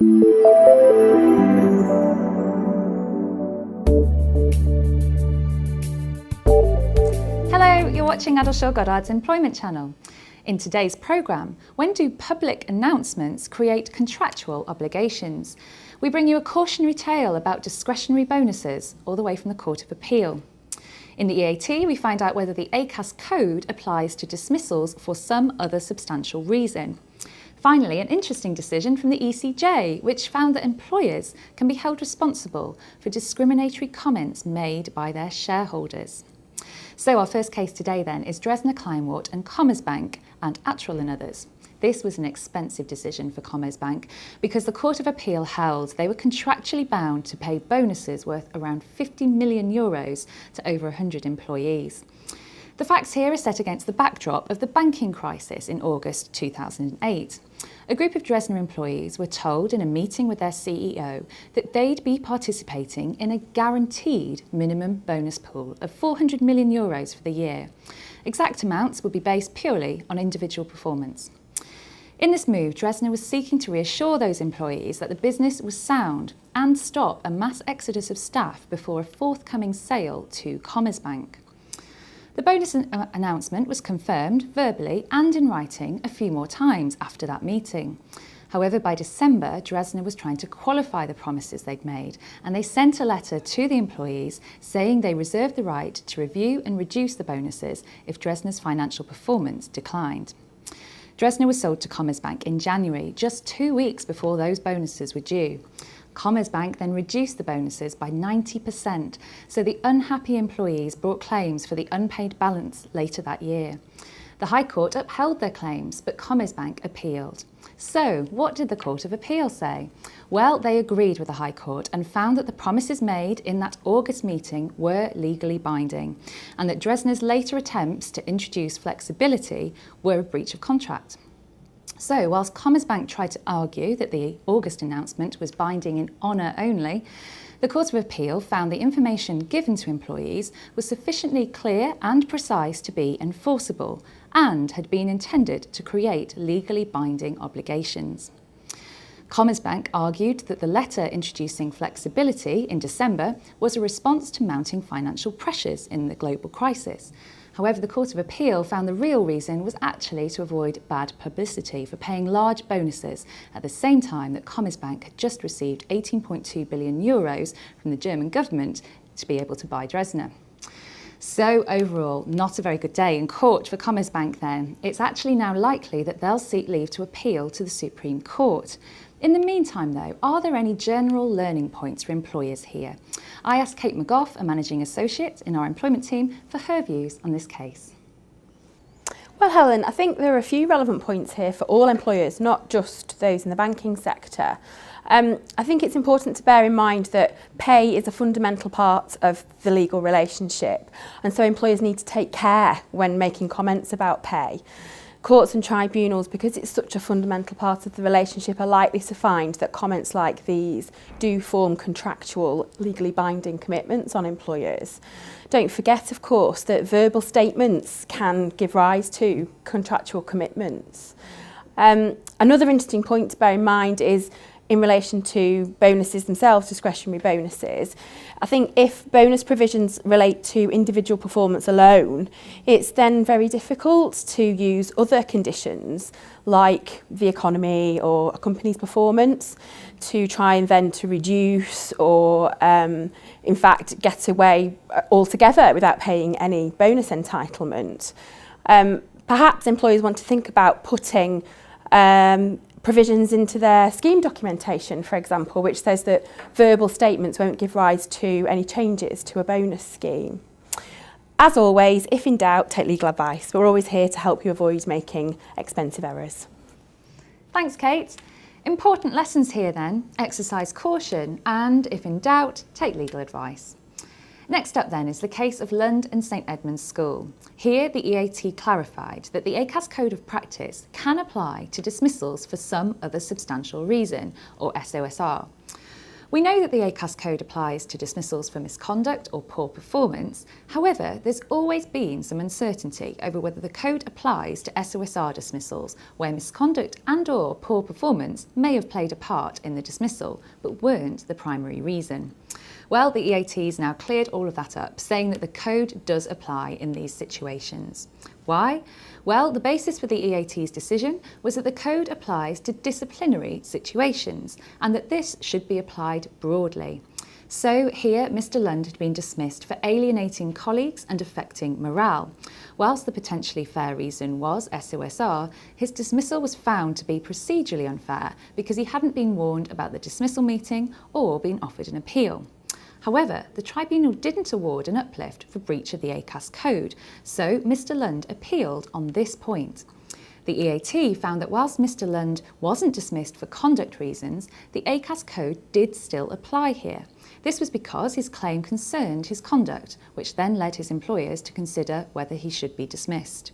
Hello, you're watching Addleshaw Goddard's Employment Channel. In today's programme, when do public announcements create contractual obligations? We bring you a cautionary tale about discretionary bonuses, all the way from the Court of Appeal. In the EAT, we find out whether the Acas Code applies to dismissals for some other substantial reason. Finally, an interesting decision from the ECJ, which found that employers can be held responsible for discriminatory comments made by their shareholders. So our first case today then is Dresdner Kleinwort Commerzbank and Atrill and others. This was an expensive decision for Commerzbank because the Court of Appeal held they were contractually bound to pay bonuses worth around €50 million to over 100 employees. The facts here are set against the backdrop of the banking crisis in August 2008. A group of Dresdner employees were told in a meeting with their CEO that they'd be participating in a guaranteed minimum bonus pool of €400 million for the year. Exact amounts would be based purely on individual performance. In this move, Dresdner was seeking to reassure those employees that the business was sound and stop a mass exodus of staff before a forthcoming sale to Commerzbank. The bonus announcement was confirmed verbally and in writing a few more times after that meeting. However, by December, Dresdner was trying to qualify the promises they'd made, and they sent a letter to the employees saying they reserved the right to review and reduce the bonuses if Dresdner's financial performance declined. Dresdner was sold to Commerzbank in January, just 2 weeks before those bonuses were due. Commerzbank then reduced the bonuses by 90%, so the unhappy employees brought claims for the unpaid balance later that year. The High Court upheld their claims, but Commerzbank appealed. So, what did the Court of Appeal say? Well, they agreed with the High Court and found that the promises made in that August meeting were legally binding, and that Dresdner's later attempts to introduce flexibility were a breach of contract. So, whilst Commerzbank tried to argue that the August announcement was binding in honour only, the Court of Appeal found the information given to employees was sufficiently clear and precise to be enforceable and had been intended to create legally binding obligations. Commerzbank argued that the letter introducing flexibility in December was a response to mounting financial pressures in the global crisis. However, the Court of Appeal found the real reason was actually to avoid bad publicity for paying large bonuses at the same time that Commerzbank had just received €18.2 billion from the German government to be able to buy Dresdner. So overall, not a very good day in court for Commerzbank then. It's actually now likely that they'll seek leave to appeal to the Supreme Court. In the meantime though, are there any general learning points for employers here? I asked Kate McGough, a managing associate in our employment team, for her views on this case. Well, Helen, I think there are a few relevant points here for all employers, not just those in the banking sector. I think it's important to bear in mind that pay is a fundamental part of the legal relationship, and so employers need to take care when making comments about pay. Courts and tribunals, because it's such a fundamental part of the relationship, are likely to find that comments like these do form contractual, legally binding commitments on employers. Don't forget, of course, that verbal statements can give rise to contractual commitments. Another interesting point to bear in mind is in relation to bonuses themselves, discretionary bonuses. I think if bonus provisions relate to individual performance alone, it's then very difficult to use other conditions like the economy or a company's performance to try and then to reduce or in fact get away altogether without paying any bonus entitlement. Perhaps employers want to think about putting provisions into their scheme documentation, for example, which says that verbal statements won't give rise to any changes to a bonus scheme. As always, if in doubt, take legal advice. We're always here to help you avoid making expensive errors. Thanks, Kate. Important lessons here then: exercise caution and, if in doubt, take legal advice. Next up then is the case of Lund and St Edmund's School. Here the EAT clarified that the Acas Code of Practice can apply to dismissals for some other substantial reason, or SOSR. We know that the Acas Code applies to dismissals for misconduct or poor performance. However, there's always been some uncertainty over whether the code applies to SOSR dismissals, where misconduct and/or poor performance may have played a part in the dismissal, but weren't the primary reason. Well, the EAT's now cleared all of that up, saying that the code does apply in these situations. Why? Well, the basis for the EAT's decision was that the code applies to disciplinary situations and that this should be applied broadly. So here, Mr. Lund had been dismissed for alienating colleagues and affecting morale. Whilst the potentially fair reason was SOSR, his dismissal was found to be procedurally unfair because he hadn't been warned about the dismissal meeting or been offered an appeal. However, the tribunal didn't award an uplift for breach of the Acas Code, so Mr. Lund appealed on this point. The EAT found that whilst Mr. Lund wasn't dismissed for conduct reasons, the Acas Code did still apply here. This was because his claim concerned his conduct, which then led his employers to consider whether he should be dismissed.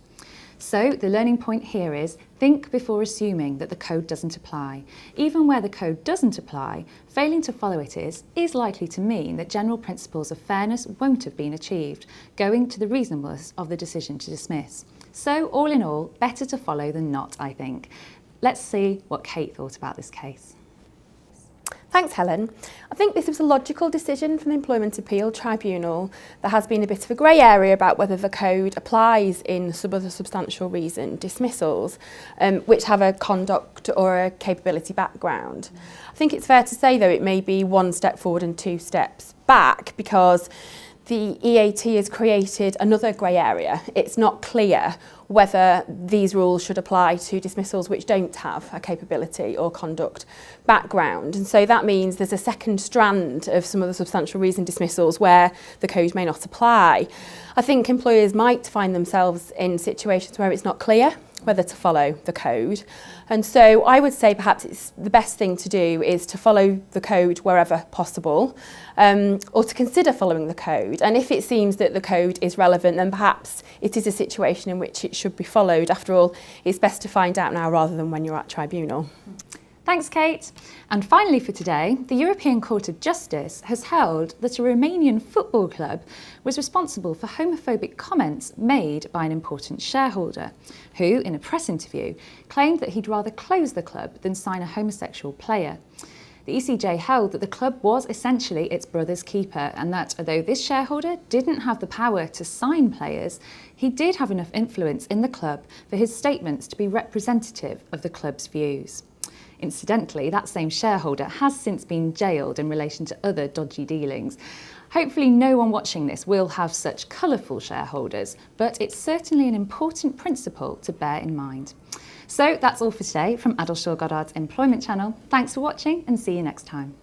So the learning point here is think before assuming that the code doesn't apply. Even where the code doesn't apply, failing to follow it is likely to mean that general principles of fairness won't have been achieved, going to the reasonableness of the decision to dismiss. So all in all, better to follow than not, I think. Let's see what Kate thought about this case. Thanks, Helen. I think this was a logical decision from the Employment Appeal Tribunal. There has been a bit of a grey area about whether the code applies in some other substantial reason dismissals, which have a conduct or a capability background. I think it's fair to say, though, it may be one step forward and two steps back because the EAT has created another grey area. It's not clear whether these rules should apply to dismissals which don't have a capability or conduct background. And so that means there's a second strand of some of the substantial reason dismissals where the code may not apply. I think employers might find themselves in situations where it's not clear whether to follow the code. And so I would say perhaps it's the best thing to do is to follow the code wherever possible, or to consider following the code. And if it seems that the code is relevant, then perhaps it is a situation in which it should be followed. After all, it's best to find out now rather than when you're at tribunal. Thanks, Kate. And finally for today, the European Court of Justice has held that a Romanian football club was responsible for homophobic comments made by an important shareholder, who, in a press interview, claimed that he'd rather close the club than sign a homosexual player. The ECJ held that the club was essentially its brother's keeper and that although this shareholder didn't have the power to sign players, he did have enough influence in the club for his statements to be representative of the club's views. Incidentally, that same shareholder has since been jailed in relation to other dodgy dealings. Hopefully no one watching this will have such colourful shareholders, but it's certainly an important principle to bear in mind. So that's all for today from Addleshaw Goddard's Employment Channel. Thanks for watching and see you next time.